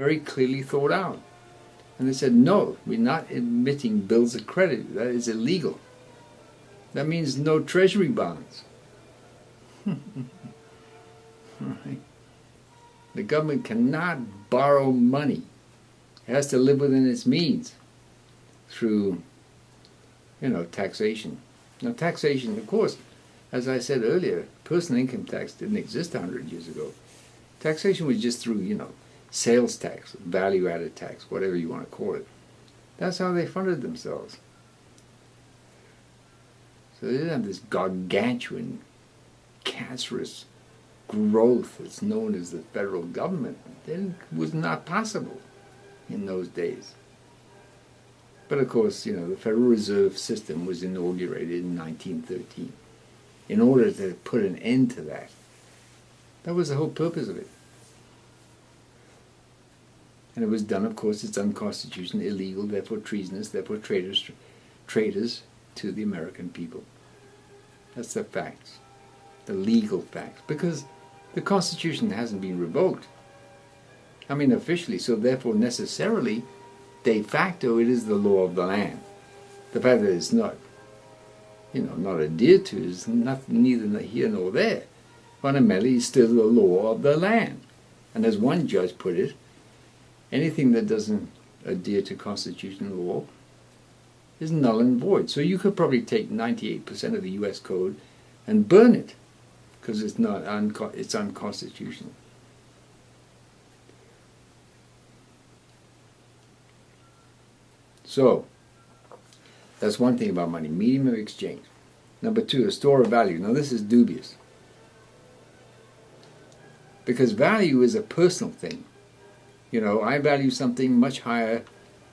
very clearly thought out. And they said, no, we're not emitting bills of credit. That is illegal. That means no treasury bonds. Right. The government cannot borrow money. It has to live within its means through, taxation. Now, taxation, of course, as I said earlier, personal income tax didn't exist 100 years ago. Taxation was just through, sales tax, value-added tax, whatever you want to call it. That's how they funded themselves. So they didn't have this gargantuan, cancerous growth that's known as the federal government. It was not possible in those days. But of course, the Federal Reserve System was inaugurated in 1913 in order to put an end to that. That was the whole purpose of it. And it was done, of course, it's unconstitutional, illegal, therefore treasonous, therefore traitors to the American people. That's the facts, the legal facts, because the Constitution hasn't been revoked. I mean, officially, so therefore necessarily, de facto, it is the law of the land. The fact that it's not, not adhered to is neither here nor there. Fundamentally, it's still the law of the land. And as one judge put it, anything that doesn't adhere to constitutional law is null and void. So you could probably take 98% of the U.S. Code and burn it, because it's unconstitutional. So, that's one thing about money, medium of exchange. Number two, a store of value. Now this is dubious, because value is a personal thing. I value something much higher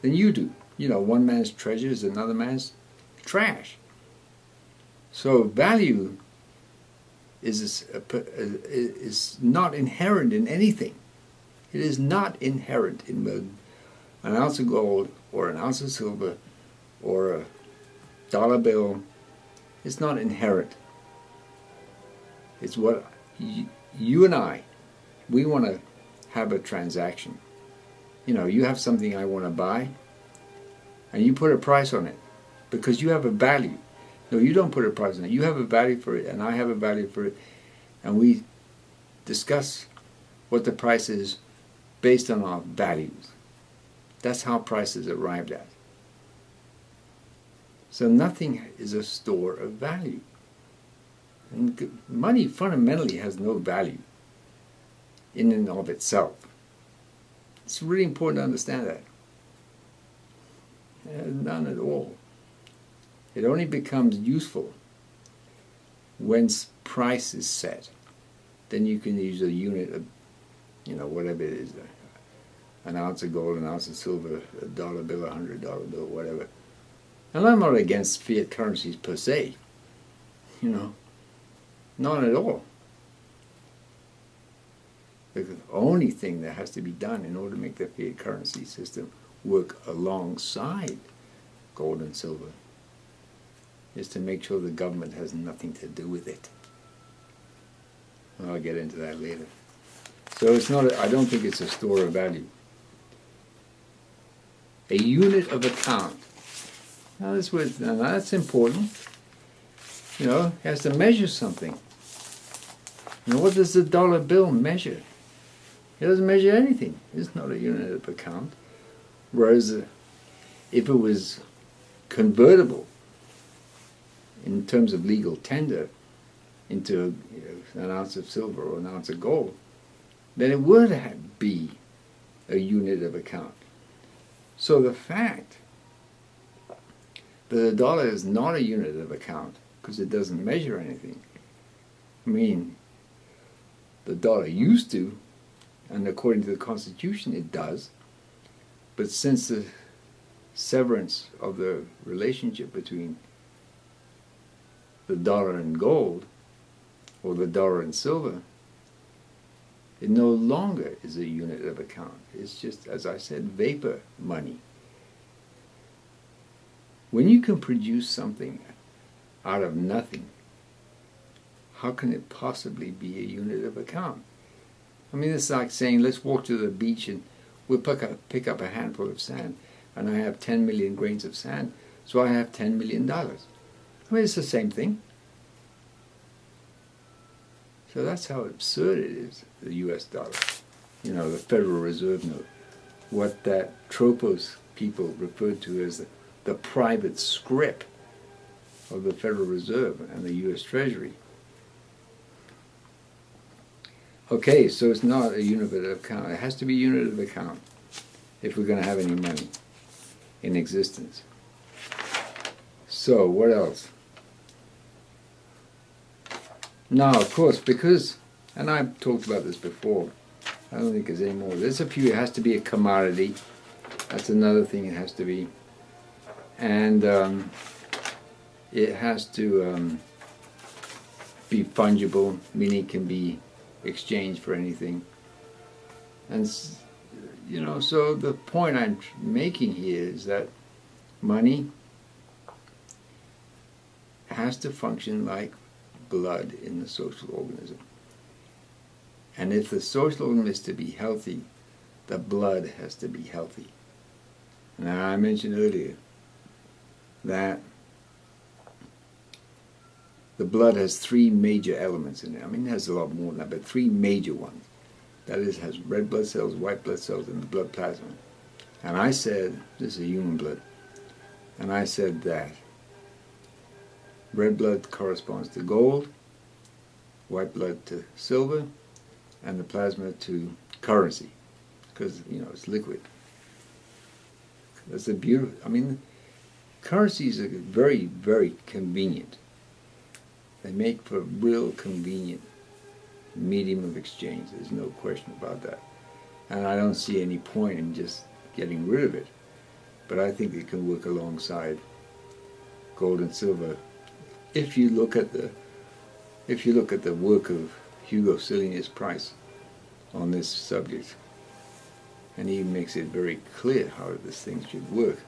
than you do. One man's treasure is another man's trash. So value is not inherent in anything. It is not inherent in an ounce of gold or an ounce of silver or a dollar bill. It's not inherent. It's what you and I, we want to have a transaction. You have something I want to buy, and you put a price on it because you have a value. No, you don't put a price on it. You have a value for it, and I have a value for it, and we discuss what the price is based on our values. That's how price is arrived at. So nothing is a store of value. And money fundamentally has no value in and of itself. It's really important to understand that. None at all. It only becomes useful when price is set. Then you can use a unit of, whatever it is, an ounce of gold, an ounce of silver, a dollar bill, $100 bill, whatever. And I'm not against fiat currencies per se. Not at all. The only thing that has to be done in order to make the fiat currency system work alongside gold and silver is to make sure the government has nothing to do with it. I'll get into that later. So it's not. I don't think it's a store of value. A unit of account. Now that's important. It has to measure something. What does the dollar bill measure? It doesn't measure anything. It's not a unit of account. Whereas if it was convertible in terms of legal tender into an ounce of silver or an ounce of gold, then it would be a unit of account. So the fact that the dollar is not a unit of account because it doesn't measure anything, the dollar used to, and according to the Constitution it does, but since the severance of the relationship between the dollar and gold, or the dollar and silver, it no longer is a unit of account. It's just, as I said, vapor money. When you can produce something out of nothing, how can it possibly be a unit of account? It's like saying, let's walk to the beach and we'll pick up a handful of sand, and I have 10 million grains of sand, so I have $10 million. I mean, it's the same thing. So that's how absurd it is, the US dollar. You know, the Federal Reserve note. What that Tropos people referred to as the private scrip of the Federal Reserve and the US Treasury. Okay, so it's not a unit of account. It has to be a unit of account if we're going to have any money in existence. So, what else? Now, of course, because, and I've talked about this before, I don't think there's any more. There's a few, it has to be a commodity. That's another thing it has to be. And it has to be fungible, meaning it can be exchanged for anything. And, you know, so the point I'm making here is that money has to function like blood in the social organism. And if the social organism is to be healthy, the blood has to be healthy. Now, I mentioned earlier that the blood has three major elements in it. I mean, it has a lot more than that, but three major ones. That is, it has red blood cells, white blood cells, and the blood plasma. And I said, this is human blood, and I said that red blood corresponds to gold, white blood to silver, and the plasma to currency, because, you know, it's liquid. That's a beautiful, I mean, currencies are very, very convenient. They make for a real convenient medium of exchange. There's no question about that. And I don't see any point in just getting rid of it. But I think it can work alongside gold and silver. If you look at the work of Hugo Sillinius Price on this subject, and he makes it very clear how this thing should work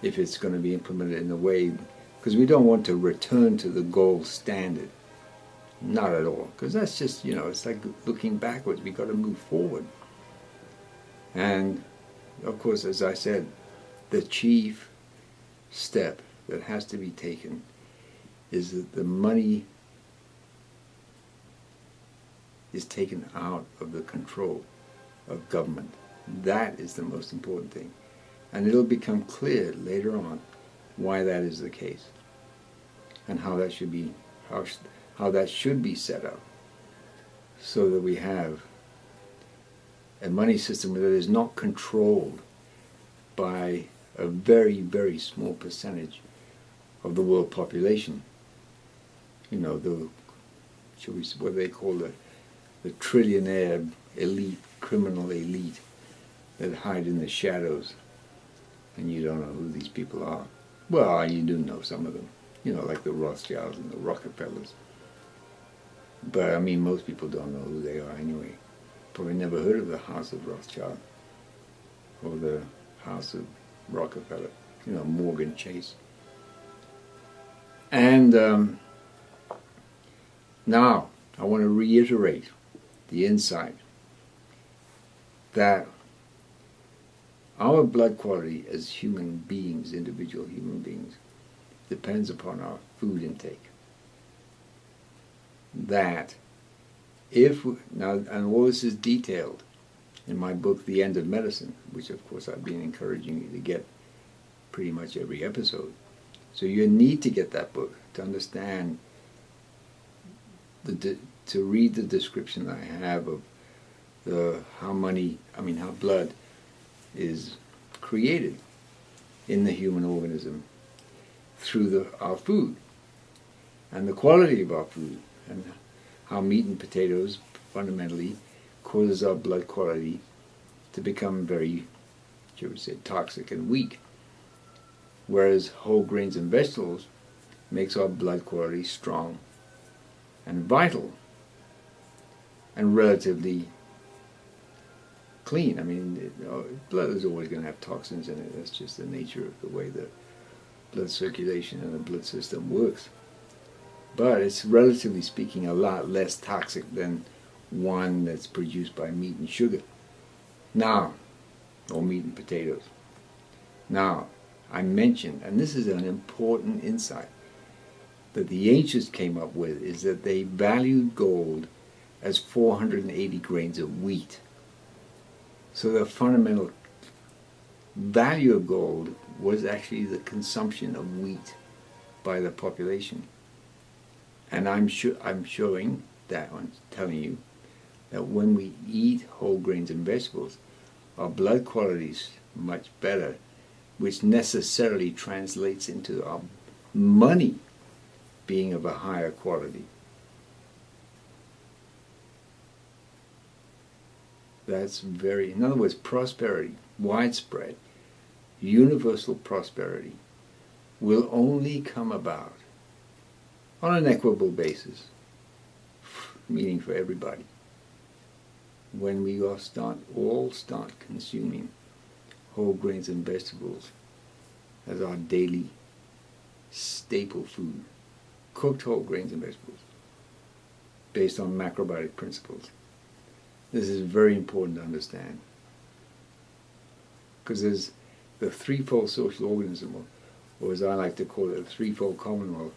if it's going to be implemented in a way, because we don't want to return to the gold standard, not at all, because that's just, you know, it's like looking backwards. We got to move forward. And of course, as I said, the chief step that has to be taken is that the money is taken out of the control of government. That is the most important thing. And it'll become clear later on why that is the case and how that should be set up, so that we have a money system that is not controlled by a very, very small percentage of the world population. You know, what they call the trillionaire elite, criminal elite that hide in the shadows, and you don't know who these people are. Well, you do know some of them, you know, like the Rothschilds and the Rockefellers. But I mean, most people don't know who they are anyway. Probably never heard of the House of Rothschild or the House of Rockefeller, you know, Morgan Chase. And now I want to reiterate the insight that our blood quality as human beings, individual human beings, depends upon our food intake. That if we, now, and all this is detailed in my book, The End of Medicine, which of course I've been encouraging you to get pretty much every episode. So you need to get that book to understand, to read the description I have of how blood is created in the human organism through our food and the quality of our food, and how meat and potatoes fundamentally causes our blood quality to become very, shall we say, toxic and weak, whereas whole grains and vegetables makes our blood quality strong and vital and relatively clean. I mean, blood is always going to have toxins in it. That's just the nature of the way the blood circulation and the blood system works. But it's, relatively speaking, a lot less toxic than one that's produced by meat and sugar. Now, or meat and potatoes. Now, I mentioned, and this is an important insight, that the ancients came up with, is that they valued gold as 480 grains of wheat. So the fundamental value of gold was actually the consumption of wheat by the population. And I'm showing that, I'm telling you, that when we eat whole grains and vegetables, our blood quality is much better, which necessarily translates into our money being of a higher quality. That's in other words, prosperity, widespread, universal prosperity, will only come about on an equitable basis, meaning for everybody, when we all start consuming whole grains and vegetables as our daily staple food, cooked whole grains and vegetables, based on macrobiotic principles. This is very important to understand, because there's the threefold social organism, or as I like to call it, the threefold commonwealth.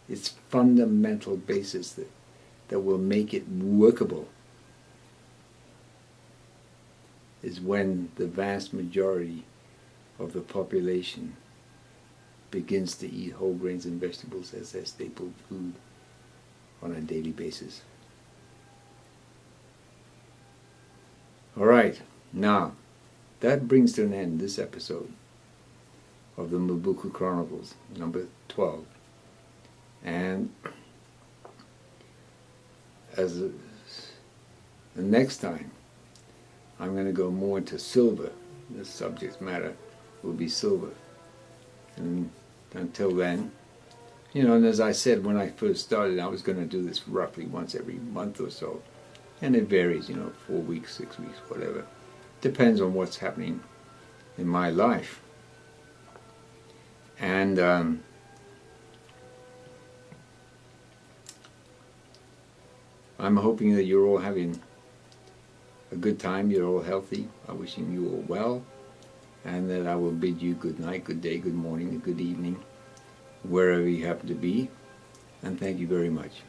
Its fundamental basis that will make it workable is when the vast majority of the population begins to eat whole grains and vegetables as their staple food on a daily basis. All right, now that brings to an end this episode of the Mobuku Chronicles, number 12. And the next time, I'm going to go more into silver. The subject matter will be silver. And until then, and as I said when I first started, I was going to do this roughly once every month or so. And it varies, 4 weeks, 6 weeks, whatever. Depends on what's happening in my life. And I'm hoping that you're all having a good time, you're all healthy. I'm wishing you all well, and that I will bid you good night, good day, good morning, and good evening, wherever you happen to be, and thank you very much.